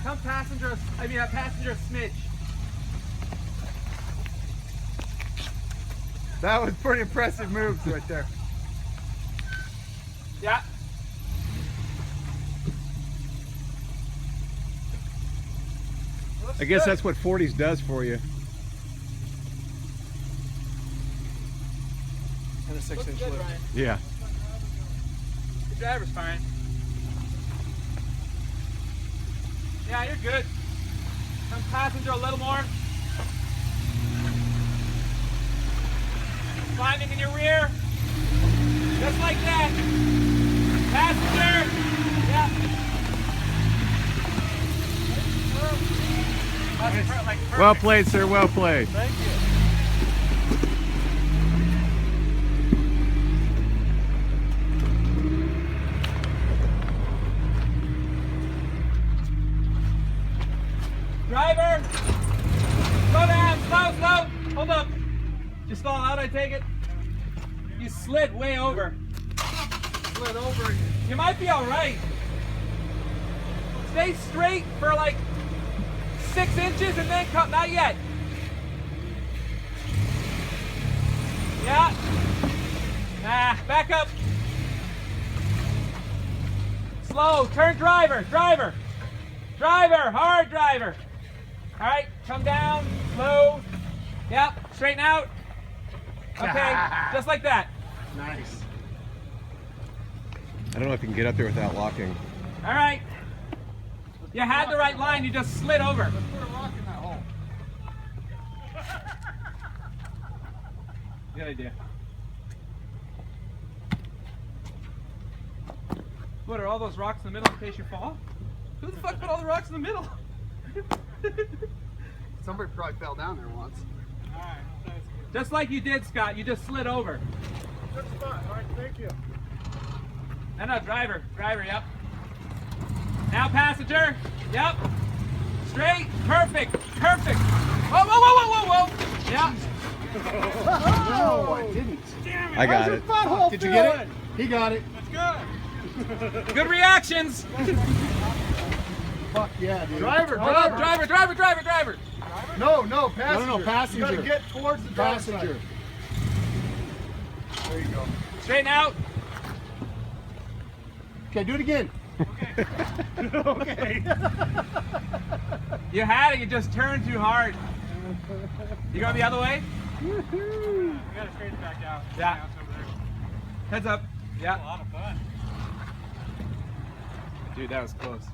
come passenger, passenger smidge. That was pretty impressive moves right there. Yeah. I guess that's what 40s does for you. And a 6-inch lift. Ryan. Yeah. The driver's fine. Yeah, you're good. Come passenger a little more. Climbing in your rear. Just like that. Passenger. Yeah. Well played, sir. Well played. Thank you. Driver, slow down, slow. Hold up. Just fall out, I take it. You slid way over. Slid over. You might be all right. Stay straight for like 6 inches and then come. Not yet. Yeah. Back up. Slow. Turn driver. Hard driver. All right, come down, slow. Yep, straighten out. Okay, just like that. Nice. I don't know if you can get up there without locking. All right. You had the right line, you just slid over. Let's put a rock in that hole. Good idea. What, are all those rocks in the middle in case you fall? Who the fuck put all the rocks in the middle? Somebody probably fell down there once. Alright, just like you did, Scott, you just slid over. Good spot. All right, thank you. No, driver, yep. Now passenger, yep. Straight, perfect. Whoa. Yeah. No, I didn't. Damn it. I got it. Did you get it? He got it. That's good. Good reactions. Fuck yeah, dude. Driver. No, passenger. No, passenger. You gotta get towards the passenger. There you go. Straighten out. Okay, do it again. Okay. You had it, you just turned too hard. You going the other way? You gotta straighten back out. Yeah. Heads up. Yeah. A lot of fun. Dude, that was close.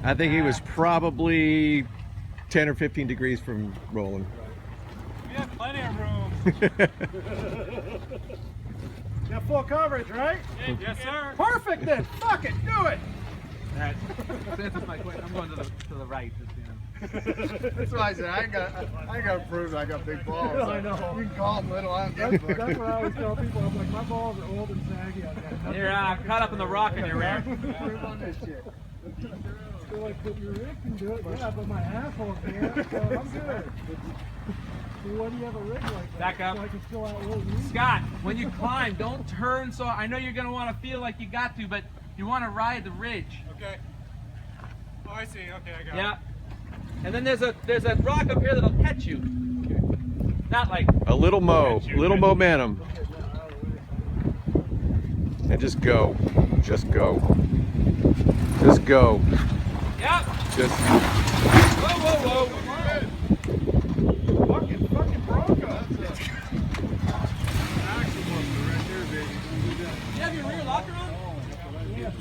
I think he was probably 10 or 15 degrees from rolling. We have plenty of room. Got full coverage, right? Yes, sir. Perfect then. Fuck it, do it. Alright. This is my question. I'm going to the right. That's why I said I ain't got to prove I got big balls. I know. You can call them little. I don't give a fuck. That's what I always tell people. I'm like, my balls are old and saggy. You're caught up in the rock in your rear. Prove on this shit. They're like, but your rig can do it. Yeah, but my asshole can't. So I'm good. So why do you have a rig like that? Back up. So I can still outroll you. Scott, when you climb, don't turn so. I know you're going to want to feel like you got to, but you want to ride the ridge. Okay. Oh, I see. Okay, I got Yeah. And then there's a rock up here that'll catch you. Not like A little momentum. And just go. Just go. yeah. Just. Whoa. Fucking Bronco. Axle buster right there, baby. You have your rear locker on?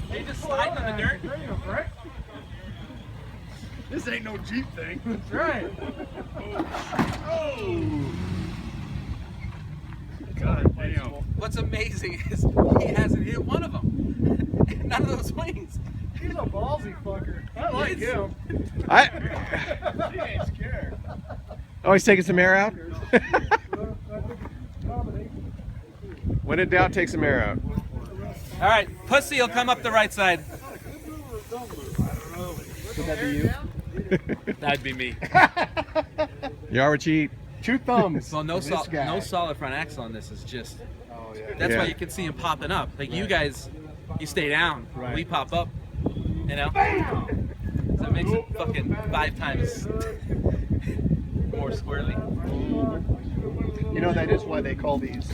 Are you just sliding in the dirt? Right? This ain't no Jeep thing. That's right. Oh! God damn. What's amazing is he hasn't hit one of them. None of those wings. He's a ballsy fucker. I like him. He ain't scared. Oh, he's taking some air out? When in doubt, take some air out. All right, pussy will come up the right side. Could that be you? That'd be me. You are what you eat. Two thumbs. Well, no This guy. solid front axle on this is just. Oh, yeah. That's Yeah. why you can see him popping up. Like you guys, you stay down. Right. We pop up. You know? So it makes it fucking 5 times more squirrely. You know, that is why they call these